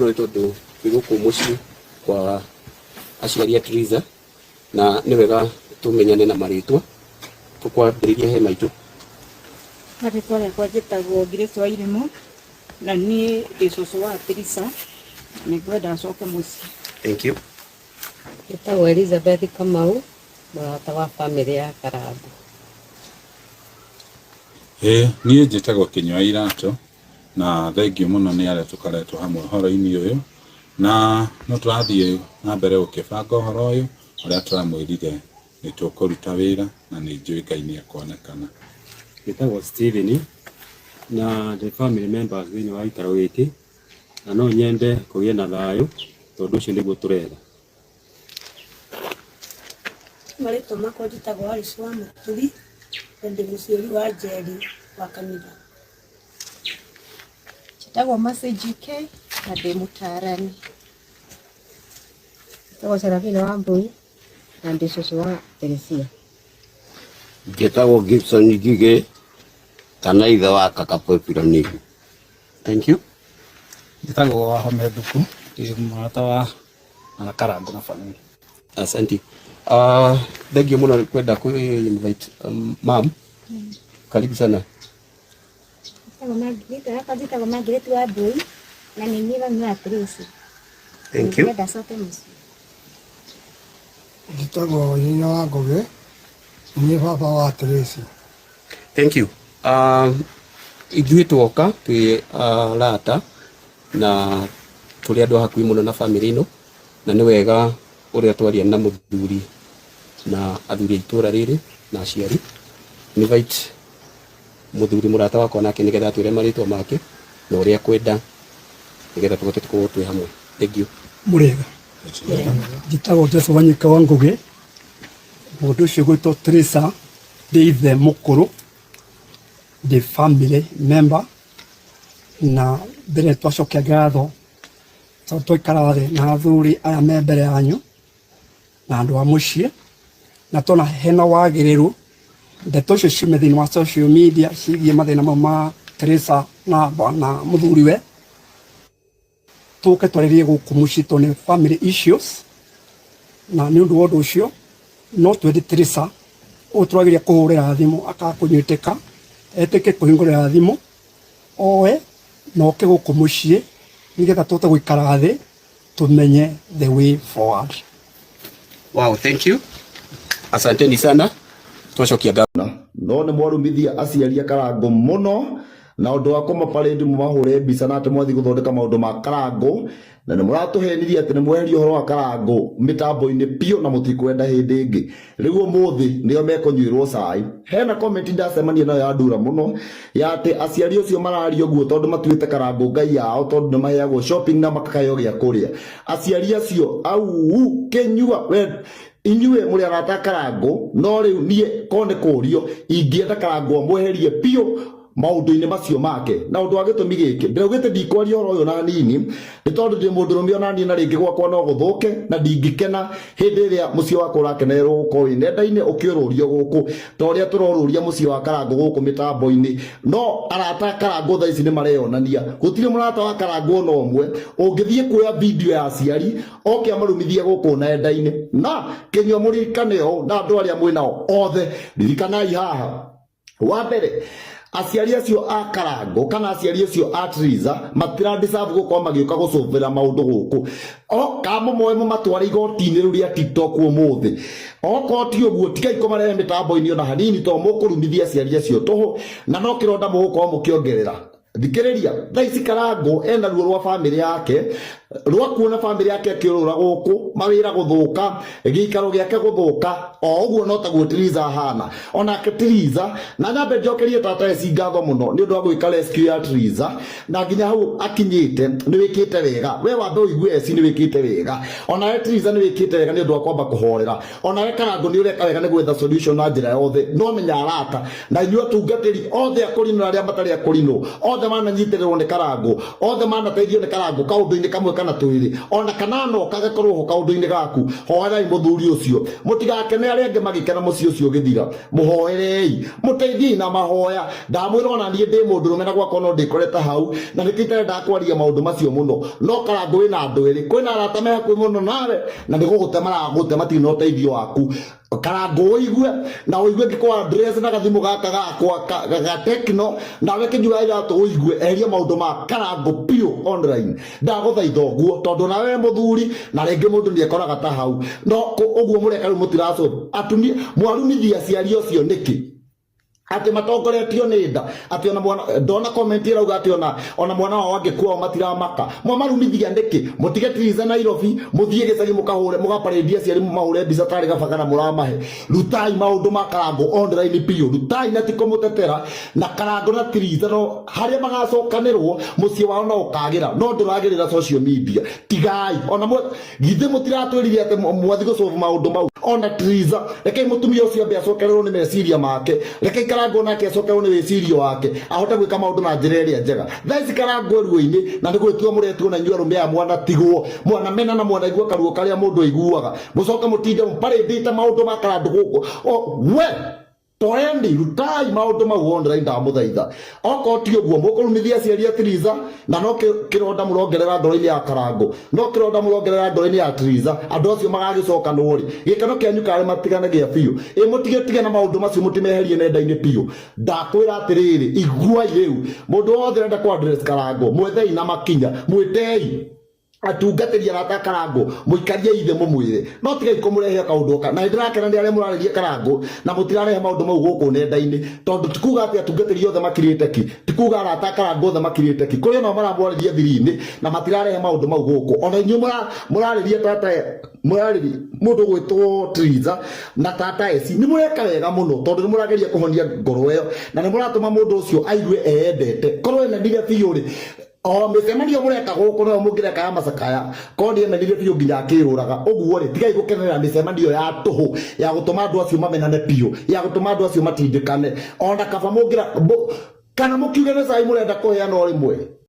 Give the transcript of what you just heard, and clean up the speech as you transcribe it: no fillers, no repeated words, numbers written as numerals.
Nĩ tondũ gũkũ mũciĩ kwa aciari a Triza na nĩ wega tũmenyane na marĩtwa tũkwambĩrĩria he maitũ. Marĩtwa rĩakwa njĩtagwo Grace Wairimu na niĩ ndĩ cũcũ wa Triza nĩ ngwenda acoke mũciĩ. Thank you. Njĩtagwo Elizabeth Kamau mũrata wa bamĩrĩ ya Karangũ. Niĩ njĩtagwo Kĩnyua Iratũ na thengiũ mũno nĩ arĩa tũkoretwo hamwe ũhoro-inĩ ũyũ na no tũrathiĩ na mbere gũkĩbanga ũhoro ũyũ ũrĩa tũramwĩrire nĩ tũkũruta wĩra na nĩ njũĩkaine akonekana. Njĩtagwo Steven na the family members thĩinĩ wa gĩikaro gĩkĩ na no nyende kũgĩa na thayũ tondũ ũcio nĩguo tũretha. Marĩtwa makwa njĩtagwo Alice wa Mũturi na ndĩ mũciari wa Njeri wa kanitha. Njĩtagwo Mercy GK na ndĩ mũtaarani. Njĩtagwo Serafina Wambui na ndĩ cũcũ wa Teresia. Njĩtagwo Gibson Ngigĩ kana ithe wa kaka Popirani. Thank you. Njĩtagwo Wahome Thuku ndĩ mũrata wa Karangũ na bamĩrĩ. Asante. Thank you mũno kwenda invite mom. Karibu sana. Njĩtagwo Margaret Wambui na nĩ niĩ mami wa Triza. Thank you. Njĩtagwo Nyina wa Ngũgĩ nĩ baba wa Triza. Thank you. Ithuĩ tuoka twĩ arata na tũrĩ andũ hakuhĩ mũno na bamĩrĩ ĩno na nĩ wega ũrĩa twaria na mũthuri na athuri a itũra rĩrĩ na aciari. Invite mũthuri mũrata wakwa nake nĩgetha atwĩre marĩtwa make na ũrĩa kwenda nĩgetha tũhote gũkorwo twĩ hamwe. Thank you. Mũrega. Njĩtagwo Joseph Wanyika wa Ngũgĩ mũndũ ũcio gwĩtwo Triza ndĩ ithe mũkũrũ ndĩ family member na mbere twacokia ngatho tondũ twaikara thĩ na athuri aya me mbere yanyu na andũ a mũciĩ na tona hena wagĩrĩru ndeto icio ciume thĩinĩ wa social media ciĩgiĩ mathĩna mau ma Triza na mũthuriwe tũke twarĩrie gũkũ mũciĩ tondũ nĩ family issues na nĩ ũndũ wa ũndũ ũcio no twendi Triza ũyũ tũrageria kũhũrĩra thimũ akakũnyitĩka etĩke kũhingũrĩra thimũ oe na oke gũkũ mũciĩ nĩgetha tũhote gũikara thĩ tumenye the way forward. Wow, thank you. Asanteni sana. Twacokia ngano. No nĩ mwarumithia aciari a Karangũ mũno na ũndũ wa kũmaparĩndi mũmahũre mbica na atĩ mwathi gũthondeka maũndũ ma Karangũ na nĩ mũratũhenirie atĩ nĩ mweheria ũhoro wa Karangũ mĩtambo-inĩ piũ na mũtikwenda hĩndĩ ĩngĩ. Rĩu ũmũthĩ nĩo mekũnyuĩrwo cai. Hena comment ndacemania nayo ya ndura mũno ya atĩ aciari ũcio mararia ũguo tondũ matuĩte Karangũ ngai yao tondũ nĩ maheagwo shopping na makaheo gĩa kũrĩa. Aciari acio au Kĩnyua inyuĩ mũrĩ arata Karangũ no rĩu niĩ kone kũrio ingĩenda Karangũ amweherie piũ maũndũ-inĩ macio make na ũndũ wa gĩtũmi gĩkĩ ndĩraugĩte ndikwaria ũhoro ũyũ na nini nĩ tondũ ndĩ mũndũrũme ona niĩ na rĩngĩ gwakwa no gũthũke na ndingĩkena hĩndĩ ĩrĩa mũciĩ wakwa ũrakenererwo gũkorwo wĩ nenda-inĩ ũkĩũrũrio gũkũ ta ũrĩa tũrorũria mũciĩ wa Karangũ gũkũ mĩtambo-inĩ no arata Karangũ thaa ici nĩ mareyonania gũtirĩ mũrata wa Karangũ ona ũmwe ũngĩthiĩ kuoya video ya aciari oke amarumithie gũkũ nenda-inĩ na Kĩnyua mũririkane ũũ na andũ arĩa mwĩnao othe ririkanai haha wa mbere aciari acio a Karangũ kana aciari acio a Triza matira deserve gũkorwo magĩũka gũcũthĩra maũndũ gũkũ o kamo moe matware igoti-inĩ rĩu rĩa TikTok ũmũthĩ okorwo ti ũguo tigai kũmarehe mĩtambo-inĩ ona hanini to mũkũrumithia aciari acio tũhũ na no kĩronda mũgũkorwo mũkĩongerera. Thikĩrĩria thaa ici Karangũ ena ruo rwa bamĩrĩ yake rwa kuona bamĩrĩ yake akĩũrũra gũkũ mawĩra gũthũka gĩikaro gĩake gũthũka o ũguo no taguo Triza ahana onake Triza na nyambe njokerie tata eci ngatho mũno nĩ ũndũ wa gwĩka rescue ya Triza na nginya hau akinyĩte nĩ wĩkĩte wega we wambe ũigue eci nĩ wĩkĩte wega onawe Triza nĩ wĩkĩte wega nĩ ũndũ wa kwamba kũhorera onawe Karangũ nĩ ũreka wega nĩ gwetha solution na njĩra yothe no menya arata na inyuĩ atungatĩri othe akũrinũ arĩa matarĩ akũrinũ othe mananyitererwo ni Karangu othe manateithio ni Karangu kaundu-ini kamwe kana twiri ona kana no kagakorwo ho kaundu-ini gaku hoerai muthuri ucio mutigakene aria ange magikena muci ucio githira muhoerei muteithie na mahoya ndamwira ona nie ndi mundu rumena gwakwa no ndikoreta hau na nikitare ndakwaria maundu macio muno no Karangu wina andu eri kwina arata me hakwi muno nawe na ndigugutema gutema no teithio waku Karangu oigue na oigue ngikwa address na gathimu gaka gakwa ga Tekno na weke njura ira to oigue eria maundu ma Karangu pio online ndaguthaitha guo tondu nawe muthuri na renge mundu ni ekoraga ta hau no uguo mureka ru mutiraso atuni mwarumithia ciari ocio niki ati matongoretio ni nda ati ona mwana ndona comment irauga ati ona mwana wao angekuwa matiramaka mwamarumithia ndiki mutigetiriza Nairobi muthie gicagi mukahure mugaparendia ciari mahure mbica tari gabagana muramahe rutai maundu ma Karangu online pio rutai na tiko mutetera na Karangu na tiriza no haria magacokanirwo mucie wao no ukagira no nduragirira social media tigai ona githe mutiratwirire ati mwathi gucovu maundu mau ona tiriza rekei mutumia ucio ambe acokererwo ni meciria make rekei Karangu nake acokererwo ni wicirio wake ahote gwika maundu na njira iria njega thaici Karangu ruo-ini na nigutua muretwo na inyuĩ arume aya mwana tigwo mwana mena na mwana igua karuo karia mundu aiguaga mucoka mutinde muparendite maundu ma Karangu guku we toendi rutai maundu mau online ndamuthaitha oko ti uguo mukurumithia ciari atiriza na no kironda murongerera ndoro-ini ya Karangu no kironda murongerera ndoro-ini ya Tiriza andu acio magagicoka nuri gikano kianyu kare matiganagia biu mutigetige na maundu macio mutimeherie nenda-ini biu ndakwira atiriri igua riu mundu wothe renda kwa address Karangu mwethei na makinya mwitei atungatĩria arata Karangu muikarie ithe mumwire no tigai kumurehe kaundu ka na ndirakena ndi aria muraririe Karangu na mutirarehe maundu mau guku nenda-ini tondu tikuga ati atungatĩria othe makirite ki tikuga arata Karangu othe makirite ki kuri no maramwaririe thiri-ini na matirarehe maundu mau guku ona inyuĩ muraririe tata muraririe mundu gwitwo Tiriza na tata eci ni mureka wega muno tondu ni murageria kuhonia ngoro iyo na ni muratuma mundu ucio aigue eendete korwo ena ndiga biuri micemanio mureka guku no mungireka ya macakaya kodi ena ndiga biu nginya akiruraga uguo ri tigai gukenerera micemanio ya tuhu ya gutuma andu acio mamenane biu ya gutuma andu acio matindikane ona kaba mungira kana mukiuge ni cai murenda kuheana o rimwe